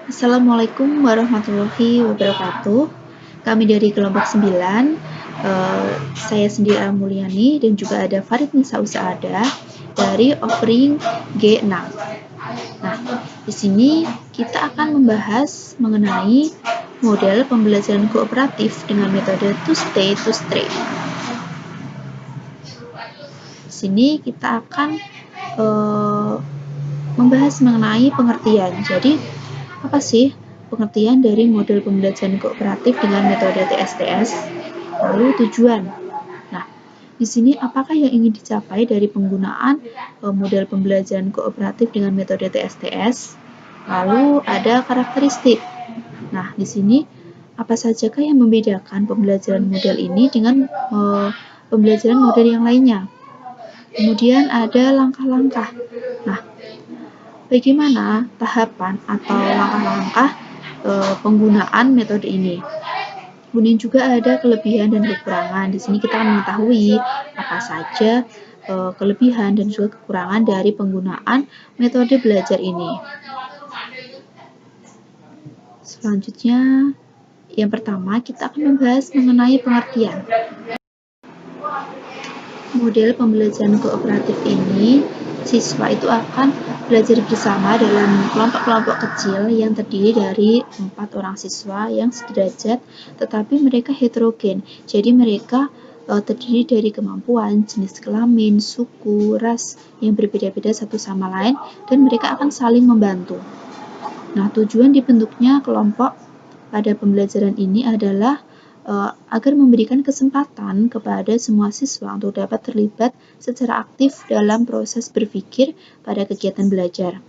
Assalamualaikum warahmatullahi wabarakatuh. Kami dari kelompok 9, saya sendiri Mulyani dan juga ada Farid Nisa Usaada dari offering G6. Nah, di sini kita akan membahas mengenai model pembelajaran kooperatif dengan metode two-state to straight. Di sini kita akan membahas mengenai pengertian. Jadi, apa sih pengertian dari model pembelajaran kooperatif dengan metode TSTS? Lalu tujuan. Nah, di sini apakah yang ingin dicapai dari penggunaan model pembelajaran kooperatif dengan metode TSTS? Lalu ada karakteristik. Nah, di sini apa sajakah yang membedakan pembelajaran model ini dengan pembelajaran model yang lainnya? Kemudian ada langkah-langkah. Nah, bagaimana tahapan atau langkah-langkah penggunaan metode ini? Kemudian juga ada kelebihan dan kekurangan. Di sini kita akan mengetahui apa saja kelebihan dan juga kekurangan dari penggunaan metode belajar ini. Selanjutnya, yang pertama kita akan membahas mengenai pengertian. Model pembelajaran kooperatif ini, siswa itu akan belajar bersama dalam kelompok-kelompok kecil yang terdiri dari 4 orang siswa yang sederajat, tetapi mereka heterogen. Jadi mereka terdiri dari kemampuan, jenis kelamin, suku, ras yang berbeda-beda satu sama lain, dan mereka akan saling membantu. Nah, tujuan dibentuknya kelompok pada pembelajaran ini adalah agar memberikan kesempatan kepada semua siswa untuk dapat terlibat secara aktif dalam proses berpikir pada kegiatan belajar.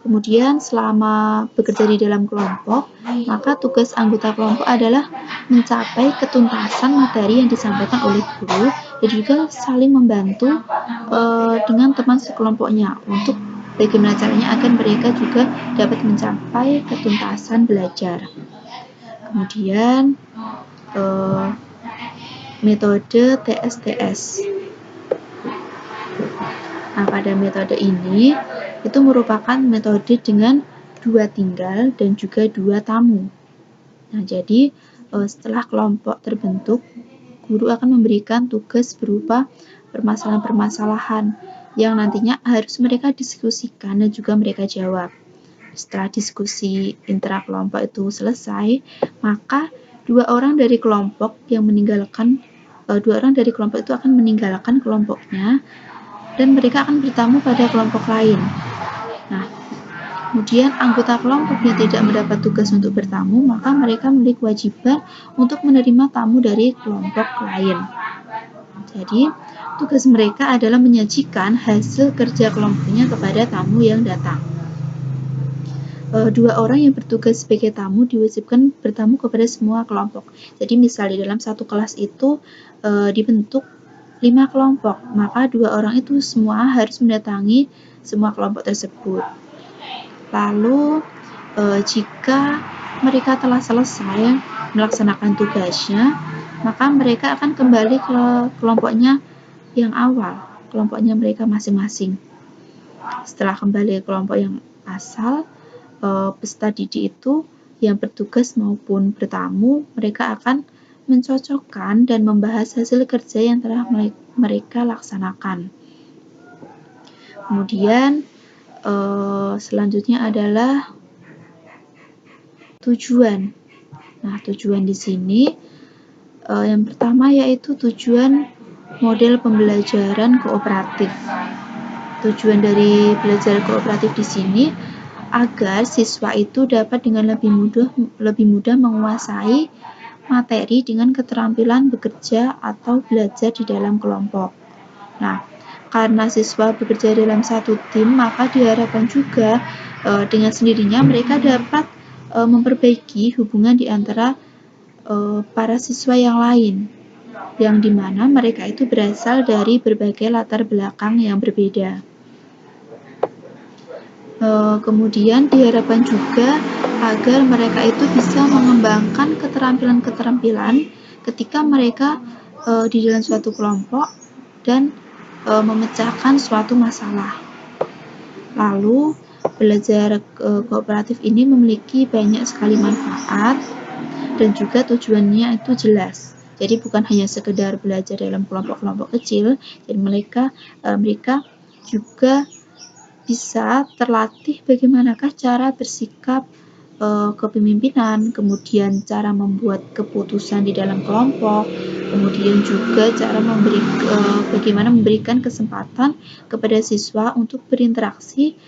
Kemudian selama bekerja di dalam kelompok, maka tugas anggota kelompok adalah mencapai ketuntasan materi yang disampaikan oleh guru dan juga saling membantu dengan teman sekelompoknya untuk bagaimana caranya agar mereka juga dapat mencapai ketuntasan belajar. Kemudian metode TSTS. Nah, pada metode ini itu merupakan metode dengan 2 tinggal dan juga 2 tamu. Nah, jadi setelah kelompok terbentuk, guru akan memberikan tugas berupa permasalahan-permasalahan yang nantinya harus mereka diskusikan dan juga mereka jawab. Setelah diskusi intrakelompok itu selesai, maka dua orang dari kelompok itu akan meninggalkan kelompoknya dan mereka akan bertamu pada kelompok lain. Nah, kemudian anggota kelompok yang tidak mendapat tugas untuk bertamu, maka mereka memiliki kewajiban untuk menerima tamu dari kelompok lain. Jadi, tugas mereka adalah menyajikan hasil kerja kelompoknya kepada tamu yang datang. 2 orang yang bertugas sebagai tamu diwajibkan bertamu kepada semua kelompok. Jadi misalnya dalam satu kelas itu dibentuk 5 kelompok, maka 2 orang itu semua harus mendatangi semua kelompok tersebut. Lalu jika mereka telah selesai melaksanakan tugasnya, maka mereka akan kembali ke kelompoknya yang awal, kelompoknya mereka masing-masing. Setelah kembali ke kelompok yang asal, peserta didik itu yang bertugas maupun bertamu, mereka akan mencocokkan dan membahas hasil kerja yang telah mereka laksanakan. Kemudian selanjutnya adalah tujuan. Nah, tujuan di sini yang pertama yaitu tujuan model pembelajaran kooperatif. Tujuan dari belajar kooperatif di sini agar siswa itu dapat dengan lebih mudah menguasai materi dengan keterampilan bekerja atau belajar di dalam kelompok. Nah, karena siswa bekerja dalam satu tim, maka diharapkan juga dengan sendirinya mereka dapat memperbaiki hubungan di antara para siswa yang lain, yang dimana mereka itu berasal dari berbagai latar belakang yang berbeda. Kemudian diharapkan juga agar mereka itu bisa mengembangkan keterampilan-keterampilan ketika mereka di dalam suatu kelompok dan memecahkan suatu masalah. Lalu belajar kooperatif ini memiliki banyak sekali manfaat dan juga tujuannya itu jelas. Jadi bukan hanya sekedar belajar dalam kelompok-kelompok kecil, jadi mereka juga bisa terlatih bagaimanakah cara bersikap kepemimpinan, kemudian cara membuat keputusan di dalam kelompok, kemudian juga cara bagaimana memberikan kesempatan kepada siswa untuk berinteraksi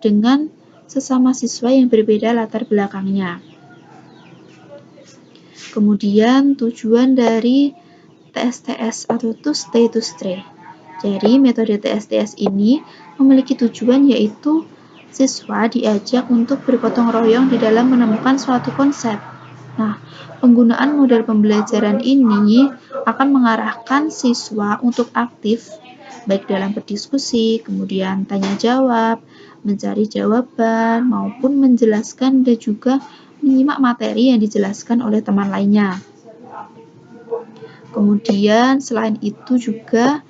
dengan sesama siswa yang berbeda latar belakangnya. Kemudian tujuan dari TSTS atau to stay to stay. Jadi metode TSTS ini memiliki tujuan yaitu siswa diajak untuk bergotong royong di dalam menemukan suatu konsep. Nah, penggunaan model pembelajaran ini akan mengarahkan siswa untuk aktif baik dalam berdiskusi, kemudian tanya jawab, mencari jawaban, maupun menjelaskan dan juga menyimak materi yang dijelaskan oleh teman lainnya. Kemudian selain itu juga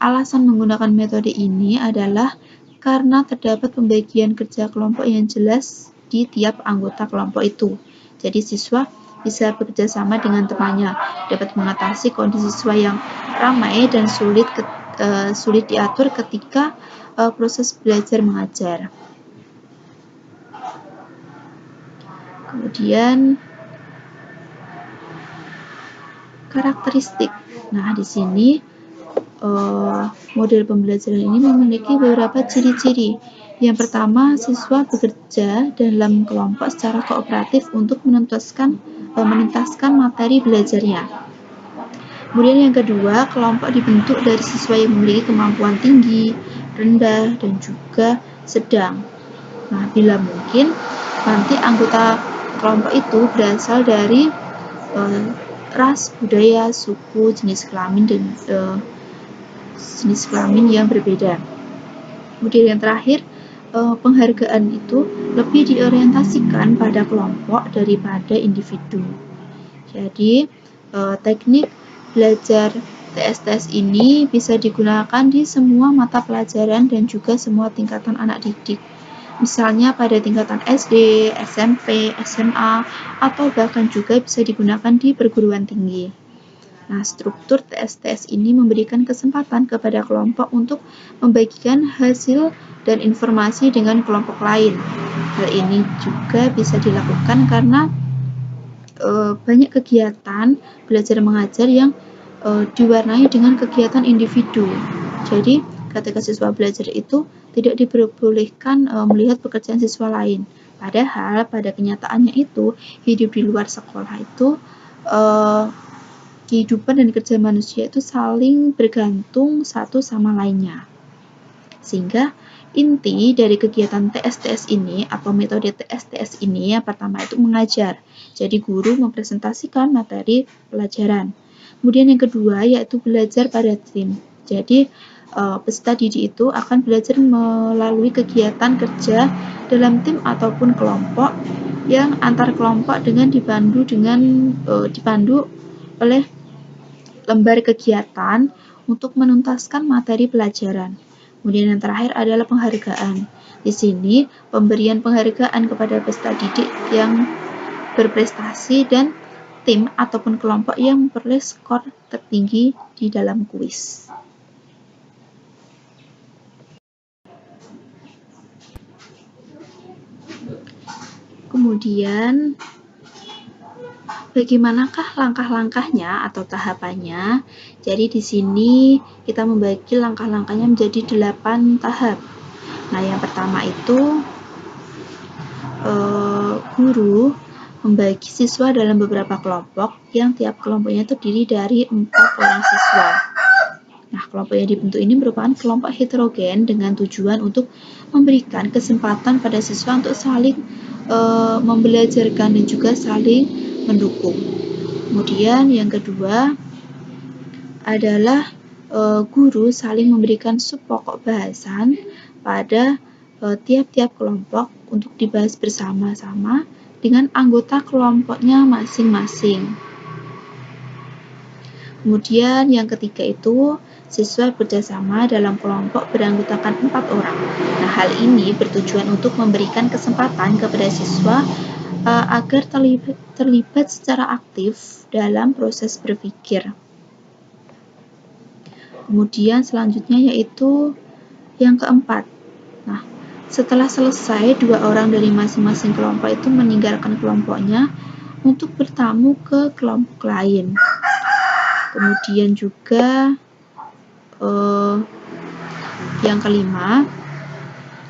alasan menggunakan metode ini adalah karena terdapat pembagian kerja kelompok yang jelas di tiap anggota kelompok itu. Jadi siswa bisa bekerja sama dengan temannya, dapat mengatasi kondisi siswa yang ramai dan sulit diatur ketika proses belajar mengajar. Kemudian karakteristik. Nah, di sini model pembelajaran ini memiliki beberapa ciri-ciri. Yang pertama, siswa bekerja dalam kelompok secara kooperatif untuk menuntaskan materi belajarnya. Kemudian yang kedua, kelompok dibentuk dari siswa yang memiliki kemampuan tinggi, rendah, dan juga sedang. Nah, bila mungkin, nanti anggota kelompok itu berasal dari ras, budaya, suku, jenis kelamin, dan jenis kelamin yang berbeda. Kemudian yang terakhir, penghargaan itu lebih diorientasikan pada kelompok daripada individu. Jadi, teknik belajar TSTS ini bisa digunakan di semua mata pelajaran dan juga semua tingkatan anak didik. Misalnya pada tingkatan SD, SMP, SMA, atau bahkan juga bisa digunakan di perguruan tinggi. Nah, struktur TSTS ini memberikan kesempatan kepada kelompok untuk membagikan hasil dan informasi dengan kelompok lain. Hal ini juga bisa dilakukan karena banyak kegiatan belajar mengajar yang diwarnai dengan kegiatan individu. Jadi, ketika siswa belajar itu tidak diperbolehkan melihat pekerjaan siswa lain. Padahal pada kenyataannya itu hidup di luar sekolah itu kehidupan dan kerja manusia itu saling bergantung satu sama lainnya. Sehingga inti dari kegiatan TSTS ini atau metode TSTS ini yang pertama itu mengajar. Jadi guru mempresentasikan materi pelajaran. Kemudian yang kedua yaitu belajar pada tim. Jadi peserta didik itu akan belajar melalui kegiatan kerja dalam tim ataupun kelompok yang antar kelompok dengan dipandu oleh lembar kegiatan untuk menuntaskan materi pelajaran. Kemudian yang terakhir adalah penghargaan. Di sini pemberian penghargaan kepada peserta didik yang berprestasi dan tim ataupun kelompok yang memperoleh skor tertinggi di dalam kuis. Kemudian bagaimanakah langkah-langkahnya atau tahapannya? Jadi di sini kita membagi langkah-langkahnya menjadi 8 tahap. Nah, yang pertama itu guru membagi siswa dalam beberapa kelompok yang tiap kelompoknya terdiri dari 4 orang siswa. Nah, kelompok yang dibentuk ini merupakan kelompok heterogen dengan tujuan untuk memberikan kesempatan pada siswa untuk saling membelajarkan dan juga saling mendukung. Kemudian yang kedua adalah guru saling memberikan sub-pokok bahasan pada tiap-tiap kelompok untuk dibahas bersama-sama dengan anggota kelompoknya masing-masing. Kemudian yang ketiga itu siswa bekerjasama dalam kelompok beranggotakan 4 orang. Nah, hal ini bertujuan untuk memberikan kesempatan kepada siswa agar terlibat secara aktif dalam proses berpikir. Kemudian selanjutnya yaitu yang keempat. Nah, setelah selesai, 2 orang dari masing-masing kelompok itu meninggalkan kelompoknya untuk bertamu ke kelompok lain. Kemudian juga yang kelima,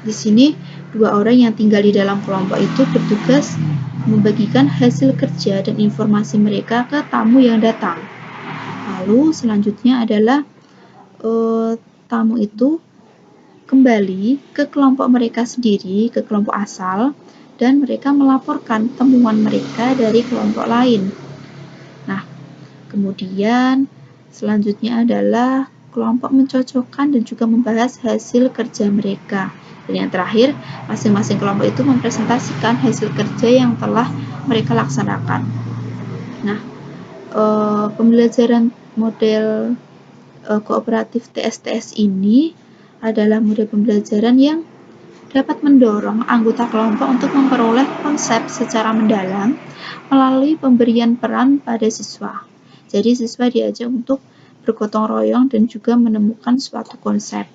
di sini 2 orang yang tinggal di dalam kelompok itu bertugas membagikan hasil kerja dan informasi mereka ke tamu yang datang. Lalu selanjutnya adalah tamu itu kembali ke kelompok mereka sendiri, ke kelompok asal, dan mereka melaporkan temuan mereka dari kelompok lain. Nah, kemudian selanjutnya adalah kelompok mencocokkan dan juga membahas hasil kerja mereka. Dan yang terakhir, masing-masing kelompok itu mempresentasikan hasil kerja yang telah mereka laksanakan. Nah, pembelajaran model kooperatif TSTS ini adalah model pembelajaran yang dapat mendorong anggota kelompok untuk memperoleh konsep secara mendalam melalui pemberian peran pada siswa. Jadi siswa diajak untuk bergotong royong dan juga menemukan suatu konsep.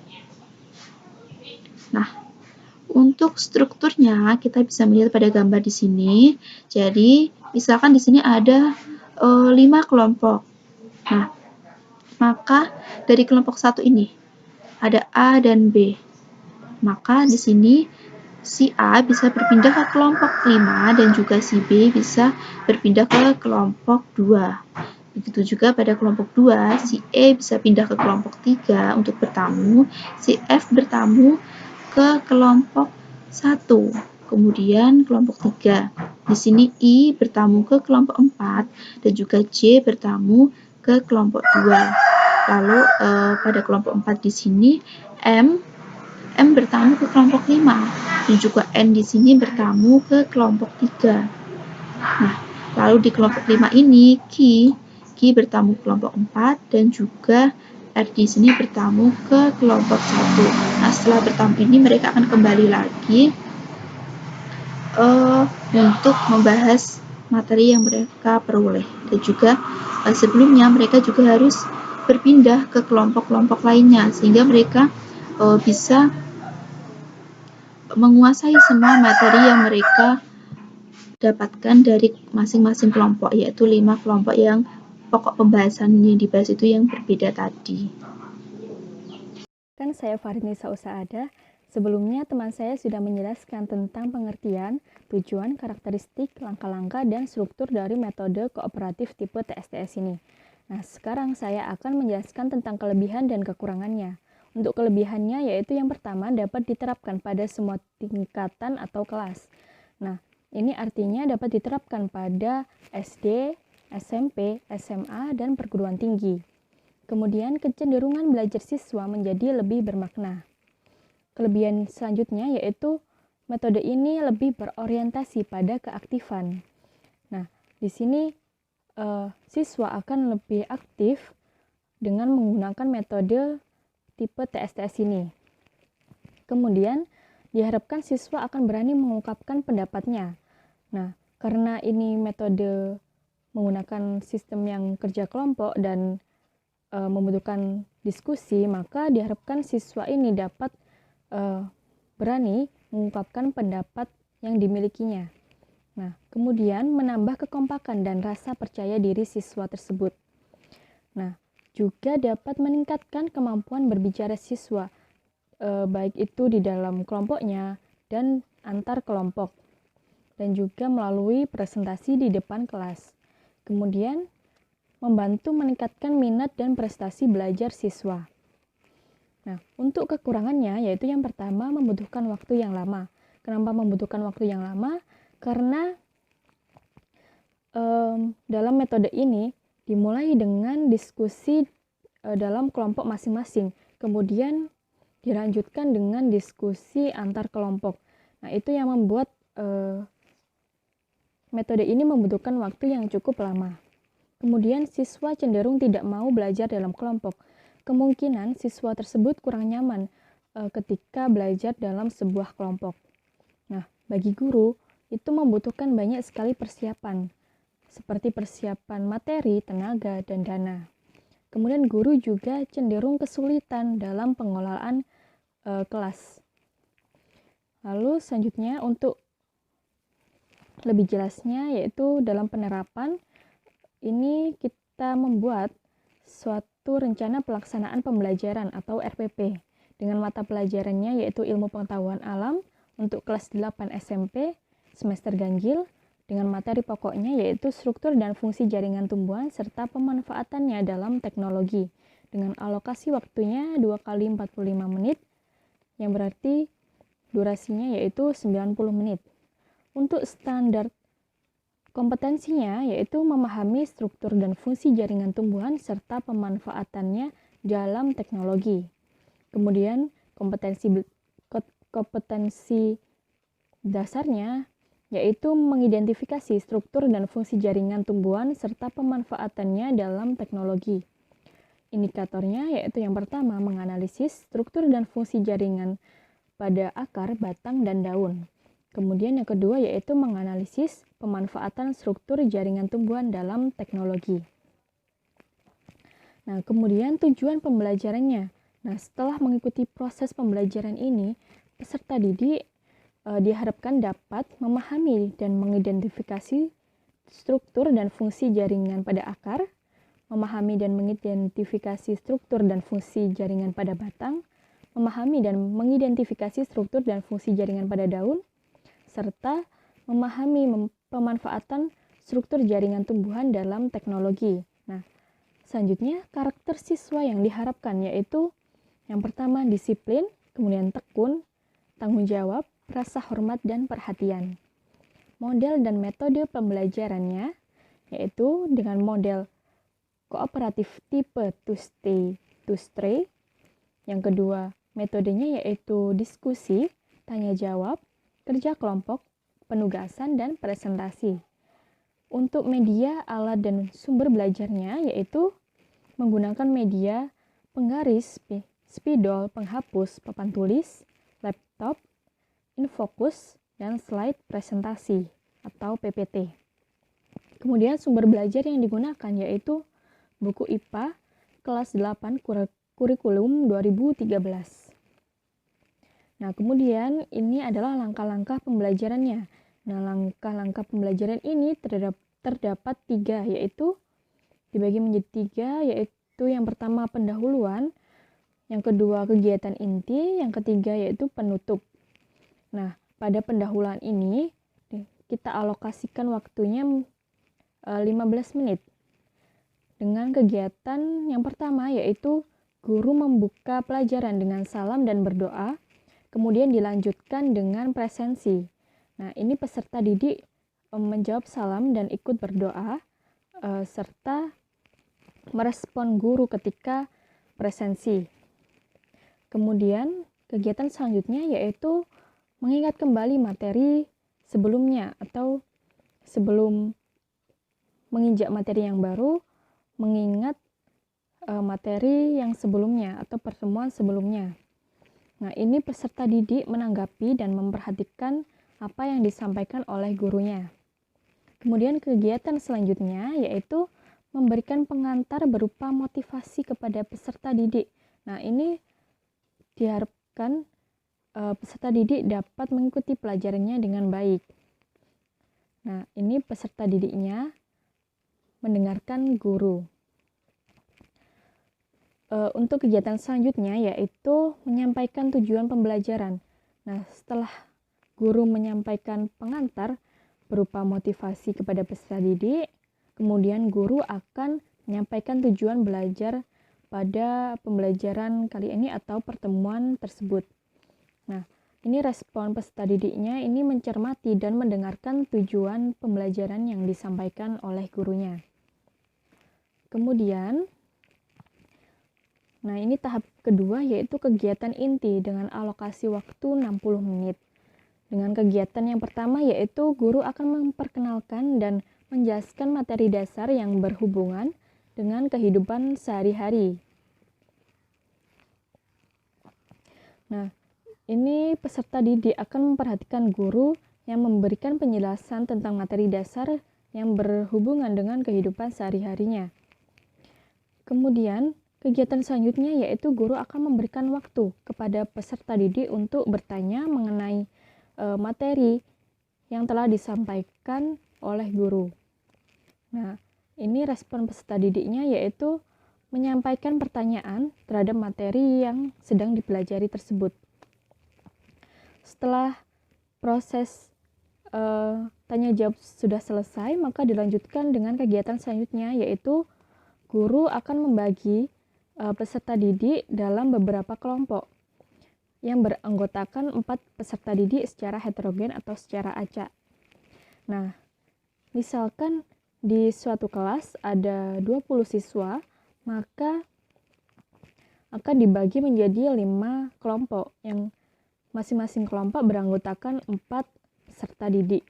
Nah, untuk strukturnya kita bisa melihat pada gambar di sini. Jadi, misalkan di sini ada 5 kelompok. Nah, maka dari kelompok 1 ini ada A dan B. Maka di sini si A bisa berpindah ke kelompok 5 dan juga si B bisa berpindah ke kelompok 2. Begitu juga pada kelompok 2, si E bisa pindah ke kelompok 3 untuk bertamu, si F bertamu ke kelompok 1. Kemudian kelompok 3. Di sini I bertamu ke kelompok 4 dan juga J bertamu ke kelompok 2. Lalu pada kelompok 4 di sini M bertamu ke kelompok 5 dan juga N di sini bertamu ke kelompok 3. Nah, lalu di kelompok 5 ini Q bertamu ke kelompok 4 dan juga R di sini bertamu ke kelompok 1. Nah, setelah bertamu ini mereka akan kembali lagi untuk membahas materi yang mereka peroleh. Dan juga sebelumnya mereka juga harus berpindah ke kelompok-kelompok lainnya sehingga mereka bisa menguasai semua materi yang mereka dapatkan dari masing-masing kelompok, yaitu 5 kelompok yang pokok pembahasan yang dibahas itu yang berbeda tadi. Kan saya Farinisa Usaada. Sebelumnya teman saya sudah menjelaskan tentang pengertian, tujuan, karakteristik, langkah-langkah, dan struktur dari metode kooperatif tipe TSTS ini. Nah, sekarang saya akan menjelaskan tentang kelebihan dan kekurangannya. Untuk kelebihannya yaitu yang pertama dapat diterapkan pada semua tingkatan atau kelas. Nah, ini artinya dapat diterapkan pada SD, SMP, SMA, dan perguruan tinggi. Kemudian kecenderungan belajar siswa menjadi lebih bermakna. Kelebihan selanjutnya yaitu metode ini lebih berorientasi pada keaktifan. Nah, di sini siswa akan lebih aktif dengan menggunakan metode tipe TSTS ini. Kemudian diharapkan siswa akan berani mengungkapkan pendapatnya. Nah, karena ini metode menggunakan sistem yang kerja kelompok dan membutuhkan diskusi, maka diharapkan siswa ini dapat berani mengungkapkan pendapat yang dimilikinya. Nah, kemudian menambah kekompakan dan rasa percaya diri siswa tersebut. Nah, juga dapat meningkatkan kemampuan berbicara siswa, baik itu di dalam kelompoknya dan antar kelompok, dan juga melalui presentasi di depan kelas. Kemudian, membantu meningkatkan minat dan prestasi belajar siswa. Nah, untuk kekurangannya yaitu yang pertama membutuhkan waktu yang lama. Kenapa membutuhkan waktu yang lama? Karena dalam metode ini dimulai dengan diskusi dalam kelompok masing-masing, kemudian dilanjutkan dengan diskusi antar kelompok. Nah, itu yang membuat metode ini membutuhkan waktu yang cukup lama. Kemudian siswa cenderung tidak mau belajar dalam kelompok kemungkinan siswa tersebut kurang nyaman ketika belajar dalam sebuah kelompok. Nah, bagi guru itu membutuhkan banyak sekali persiapan, seperti persiapan materi, tenaga, dan dana. Kemudian guru juga cenderung kesulitan dalam pengelolaan kelas. Lalu selanjutnya untuk lebih jelasnya yaitu dalam penerapan ini kita membuat suatu rencana pelaksanaan pembelajaran atau RPP dengan mata pelajarannya yaitu ilmu pengetahuan alam untuk kelas 8 SMP semester ganjil dengan materi pokoknya yaitu struktur dan fungsi jaringan tumbuhan serta pemanfaatannya dalam teknologi dengan alokasi waktunya 2 kali 45 menit yang berarti durasinya yaitu 90 menit. Untuk standar kompetensinya yaitu memahami struktur dan fungsi jaringan tumbuhan serta pemanfaatannya dalam teknologi. Kemudian kompetensi dasarnya yaitu mengidentifikasi struktur dan fungsi jaringan tumbuhan serta pemanfaatannya dalam teknologi. Indikatornya yaitu yang pertama menganalisis struktur dan fungsi jaringan pada akar, batang, dan daun. Kemudian yang kedua yaitu menganalisis pemanfaatan struktur jaringan tumbuhan dalam teknologi. Nah, kemudian tujuan pembelajarannya. Nah, setelah mengikuti proses pembelajaran ini, peserta didik diharapkan dapat memahami dan mengidentifikasi struktur dan fungsi jaringan pada akar, memahami dan mengidentifikasi struktur dan fungsi jaringan pada batang, memahami dan mengidentifikasi struktur dan fungsi jaringan pada daun, serta memahami pemanfaatan struktur jaringan tumbuhan dalam teknologi. Nah, selanjutnya karakter siswa yang diharapkan yaitu yang pertama disiplin, kemudian tekun, tanggung jawab, rasa hormat, dan perhatian. Model dan metode pembelajarannya yaitu dengan model kooperatif tipe to stay to stray. Yang kedua, metodenya yaitu diskusi, tanya jawab, kerja kelompok, penugasan, dan presentasi. Untuk media, alat, dan sumber belajarnya yaitu menggunakan media penggaris, spidol, penghapus, papan tulis, laptop, infocus, dan slide presentasi atau PPT. Kemudian sumber belajar yang digunakan yaitu buku IPA kelas 8 kurikulum 2013. Nah, kemudian ini adalah langkah-langkah pembelajarannya. Nah, langkah-langkah pembelajaran ini terdapat 3, yaitu dibagi menjadi 3, yaitu yang pertama pendahuluan, yang kedua kegiatan inti, yang ketiga yaitu penutup. Nah, pada pendahuluan ini kita alokasikan waktunya 15 menit. Dengan kegiatan yang pertama yaitu guru membuka pelajaran dengan salam dan berdoa. Kemudian dilanjutkan dengan presensi. Nah, ini peserta didik menjawab salam dan ikut berdoa, serta merespon guru ketika presensi. Kemudian, kegiatan selanjutnya yaitu mengingat kembali materi sebelumnya atau sebelum menginjak materi yang baru, mengingat materi yang sebelumnya atau pertemuan sebelumnya. Nah, ini peserta didik menanggapi dan memperhatikan apa yang disampaikan oleh gurunya. Kemudian kegiatan selanjutnya yaitu memberikan pengantar berupa motivasi kepada peserta didik. Nah, ini diharapkan peserta didik dapat mengikuti pelajarannya dengan baik. Nah, ini peserta didiknya mendengarkan guru. Untuk kegiatan selanjutnya yaitu menyampaikan tujuan pembelajaran. Nah, setelah guru menyampaikan pengantar berupa motivasi kepada peserta didik, kemudian guru akan menyampaikan tujuan belajar pada pembelajaran kali ini atau pertemuan tersebut. Nah, ini respon peserta didiknya ini mencermati dan mendengarkan tujuan pembelajaran yang disampaikan oleh gurunya. Kemudian, nah, ini tahap kedua yaitu kegiatan inti dengan alokasi waktu 60 menit. Dengan kegiatan yang pertama yaitu guru akan memperkenalkan dan menjelaskan materi dasar yang berhubungan dengan kehidupan sehari-hari. Nah, ini peserta didik akan memperhatikan guru yang memberikan penjelasan tentang materi dasar yang berhubungan dengan kehidupan sehari-harinya. Kemudian, kegiatan selanjutnya yaitu guru akan memberikan waktu kepada peserta didik untuk bertanya mengenai materi yang telah disampaikan oleh guru. Nah, ini respon peserta didiknya yaitu menyampaikan pertanyaan terhadap materi yang sedang dipelajari tersebut. Setelah proses tanya jawab sudah selesai, maka dilanjutkan dengan kegiatan selanjutnya yaitu guru akan membagi peserta didik dalam beberapa kelompok yang beranggotakan 4 peserta didik secara heterogen atau secara acak. Nah, misalkan di suatu kelas ada 20 siswa, maka akan dibagi menjadi 5 kelompok yang masing-masing kelompok beranggotakan 4 peserta didik.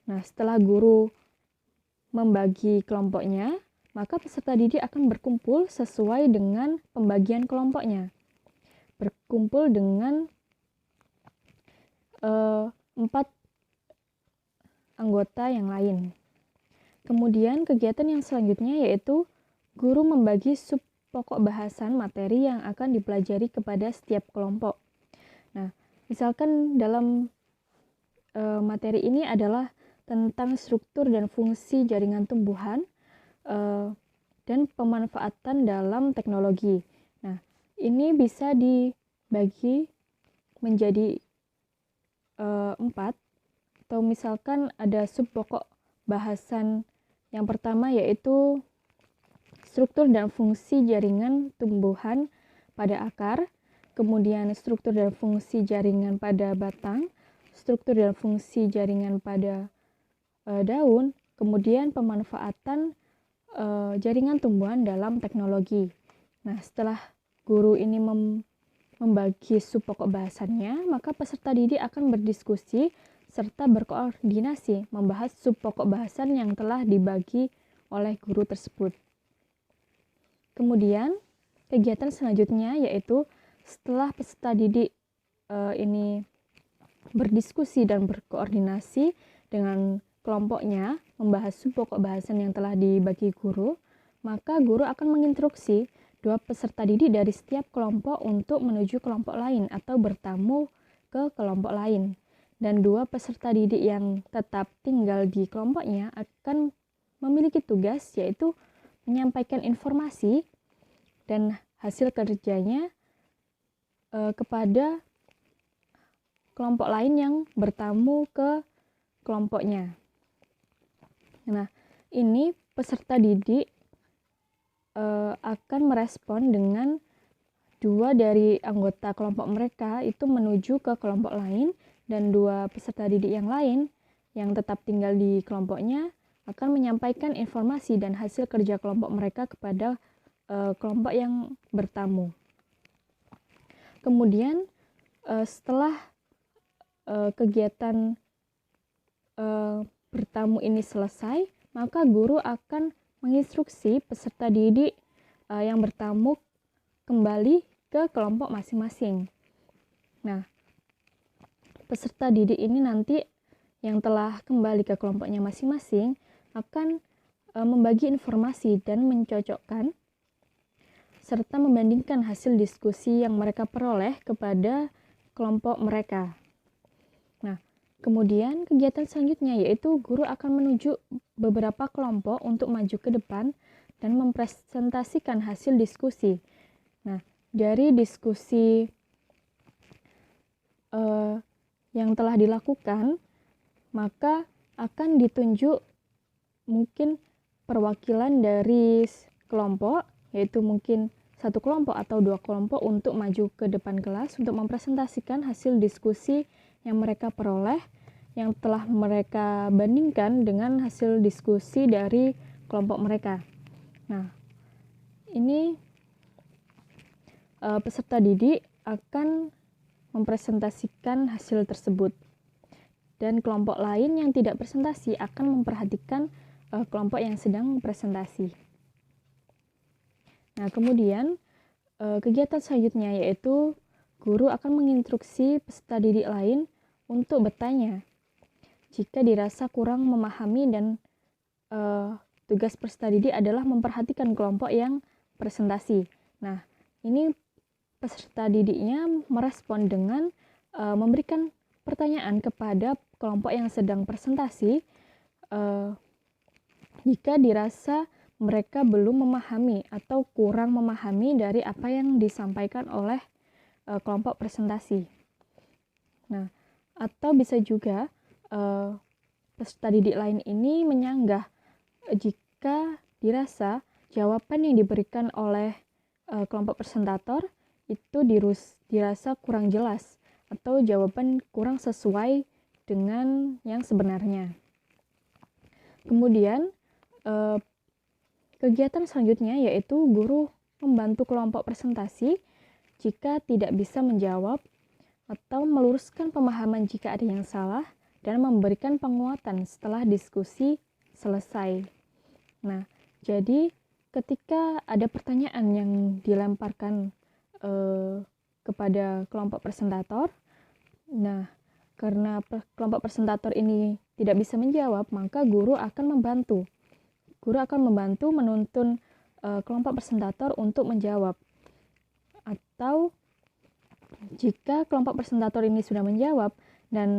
Nah, setelah guru membagi kelompoknya, maka peserta didik akan berkumpul sesuai dengan pembagian kelompoknya. Berkumpul dengan 4 anggota yang lain. Kemudian kegiatan yang selanjutnya yaitu guru membagi sub pokok bahasan materi yang akan dipelajari kepada setiap kelompok. Nah, misalkan dalam materi ini adalah tentang struktur dan fungsi jaringan tumbuhan dan pemanfaatan dalam teknologi. Nah, ini bisa dibagi menjadi 4, atau misalkan ada sub pokok bahasan yang pertama yaitu struktur dan fungsi jaringan tumbuhan pada akar, kemudian struktur dan fungsi jaringan pada batang, struktur dan fungsi jaringan pada daun, kemudian pemanfaatan jaringan tumbuhan dalam teknologi. Nah, setelah guru ini membagi sub pokok bahasannya, maka peserta didik akan berdiskusi serta berkoordinasi membahas sub pokok bahasan yang telah dibagi oleh guru tersebut. Kemudian, kegiatan selanjutnya yaitu setelah peserta didik ini berdiskusi dan berkoordinasi dengan kelompoknya membahas sub pokok bahasan yang telah dibagi guru, maka guru akan menginstruksi 2 peserta didik dari setiap kelompok untuk menuju kelompok lain atau bertamu ke kelompok lain. Dan 2 peserta didik yang tetap tinggal di kelompoknya akan memiliki tugas yaitu menyampaikan informasi dan hasil kerjanya kepada kelompok lain yang bertamu ke kelompoknya. Nah, ini peserta didik akan merespon dengan 2 dari anggota kelompok mereka itu menuju ke kelompok lain, dan 2 peserta didik yang lain yang tetap tinggal di kelompoknya akan menyampaikan informasi dan hasil kerja kelompok mereka kepada kelompok yang bertamu. Kemudian setelah kegiatan bertamu ini selesai, maka guru akan menginstruksi peserta didik yang bertamu kembali ke kelompok masing-masing. Nah, peserta didik ini nanti yang telah kembali ke kelompoknya masing-masing akan membagi informasi dan mencocokkan serta membandingkan hasil diskusi yang mereka peroleh kepada kelompok mereka. Nah, kemudian kegiatan selanjutnya yaitu guru akan menuju beberapa kelompok untuk maju ke depan dan mempresentasikan hasil diskusi. Nah, dari diskusi yang telah dilakukan, maka akan ditunjuk mungkin perwakilan dari kelompok, yaitu mungkin 1 kelompok atau 2 kelompok untuk maju ke depan kelas untuk mempresentasikan hasil diskusi yang mereka peroleh, yang telah mereka bandingkan dengan hasil diskusi dari kelompok mereka. Nah, ini peserta didik akan mempresentasikan hasil tersebut, dan kelompok lain yang tidak presentasi akan memperhatikan kelompok yang sedang presentasi. Nah, kemudian kegiatan selanjutnya yaitu guru akan menginstruksi peserta didik lain untuk bertanya jika dirasa kurang memahami, dan tugas peserta didik adalah memperhatikan kelompok yang presentasi. Nah, ini peserta didiknya merespon dengan memberikan pertanyaan kepada kelompok yang sedang presentasi jika dirasa mereka belum memahami atau kurang memahami dari apa yang disampaikan oleh kelompok presentasi. Nah, atau bisa juga peserta didik lain ini menyanggah jika dirasa jawaban yang diberikan oleh kelompok presentator itu dirasa kurang jelas atau jawaban kurang sesuai dengan yang sebenarnya. Kemudian kegiatan selanjutnya yaitu guru membantu kelompok presentasi jika tidak bisa menjawab atau meluruskan pemahaman jika ada yang salah dan memberikan penguatan setelah diskusi selesai. Nah, jadi ketika ada pertanyaan yang dilemparkan kepada kelompok presentator, nah karena kelompok presentator ini tidak bisa menjawab, maka guru akan membantu. Guru akan membantu menuntun kelompok presentator untuk menjawab. Atau jika kelompok presentator ini sudah menjawab dan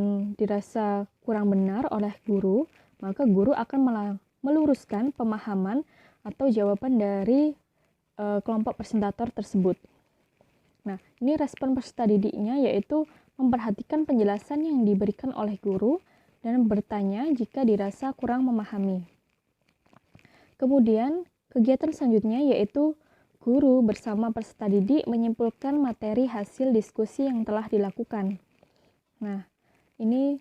dirasa kurang benar oleh guru, maka guru akan meluruskan pemahaman atau jawaban dari kelompok presentator tersebut. Nah, ini respon peserta didiknya yaitu memperhatikan penjelasan yang diberikan oleh guru dan bertanya jika dirasa kurang memahami. Kemudian, kegiatan selanjutnya yaitu guru bersama peserta didik menyimpulkan materi hasil diskusi yang telah dilakukan. Nah, ini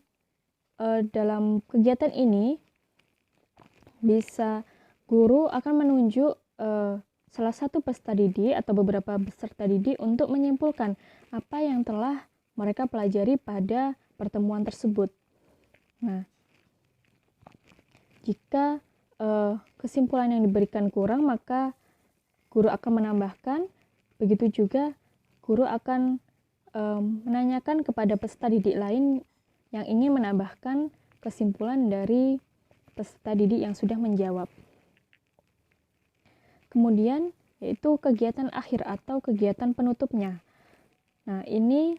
dalam kegiatan ini bisa guru akan menunjuk salah satu peserta didik atau beberapa peserta didik untuk menyimpulkan apa yang telah mereka pelajari pada pertemuan tersebut. Nah, jika kesimpulan yang diberikan kurang, maka guru akan menambahkan. Begitu juga guru akan menanyakan kepada peserta didik lain yang ingin menambahkan kesimpulan dari peserta didik yang sudah menjawab. Kemudian yaitu kegiatan akhir atau kegiatan penutupnya. Nah, ini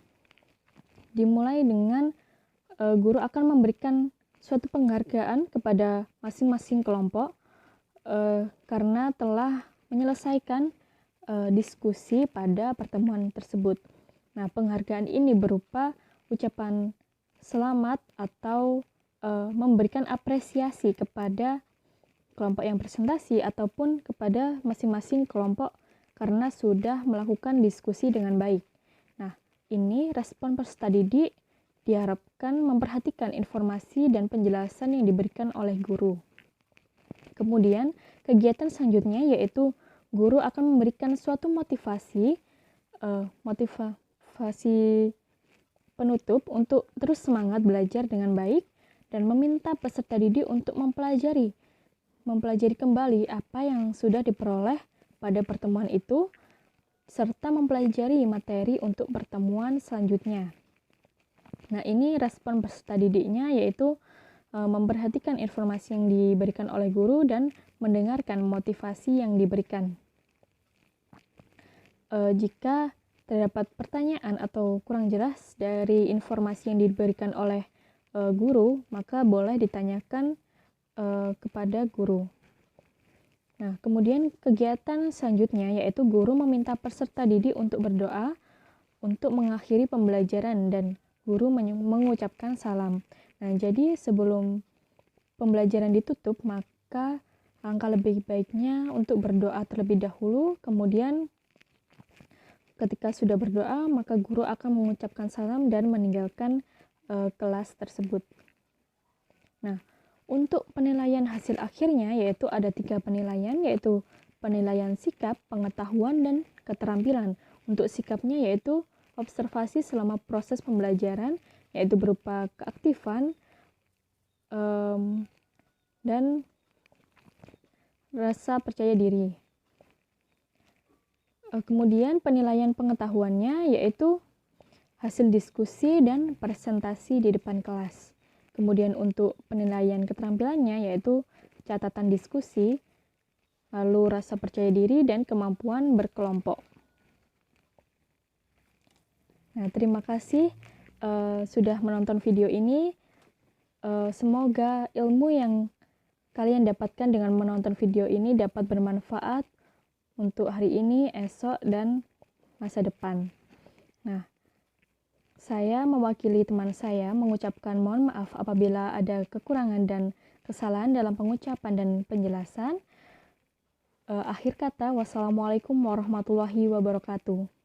dimulai dengan guru akan memberikan suatu penghargaan kepada masing-masing kelompok karena telah menyelesaikan diskusi pada pertemuan tersebut. Nah, penghargaan ini berupa ucapan selamat atau memberikan apresiasi kepada kelompok yang presentasi ataupun kepada masing-masing kelompok karena sudah melakukan diskusi dengan baik. Nah, ini respon peserta didik diharapkan memperhatikan informasi dan penjelasan yang diberikan oleh guru. Kemudian, kegiatan selanjutnya yaitu guru akan memberikan suatu motivasi penutup untuk terus semangat belajar dengan baik dan meminta peserta didik untuk mempelajari kembali apa yang sudah diperoleh pada pertemuan itu serta mempelajari materi untuk pertemuan selanjutnya. Nah, ini respon peserta didiknya yaitu memperhatikan informasi yang diberikan oleh guru dan mendengarkan motivasi yang diberikan. Jika terdapat pertanyaan atau kurang jelas dari informasi yang diberikan oleh guru, maka boleh ditanyakan kepada guru. Nah, kemudian kegiatan selanjutnya yaitu guru meminta peserta didik untuk berdoa untuk mengakhiri pembelajaran dan guru mengucapkan salam. Nah, jadi sebelum pembelajaran ditutup, maka langkah lebih baiknya untuk berdoa terlebih dahulu, kemudian ketika sudah berdoa, maka guru akan mengucapkan salam dan meninggalkan kelas tersebut. Nah, untuk penilaian hasil akhirnya yaitu ada 3 penilaian, yaitu penilaian sikap, pengetahuan, dan keterampilan. Untuk sikapnya yaitu observasi selama proses pembelajaran, yaitu berupa keaktifan dan rasa percaya diri. Kemudian penilaian pengetahuannya yaitu hasil diskusi dan presentasi di depan kelas. Kemudian untuk penilaian keterampilannya yaitu catatan diskusi, lalu rasa percaya diri dan kemampuan berkelompok. Nah, terima kasih sudah menonton video ini. Semoga ilmu yang kalian dapatkan dengan menonton video ini dapat bermanfaat untuk hari ini, esok, dan masa depan. Nah, saya mewakili teman saya mengucapkan mohon maaf apabila ada kekurangan dan kesalahan dalam pengucapan dan penjelasan. Akhir kata, wassalamualaikum warahmatullahi wabarakatuh.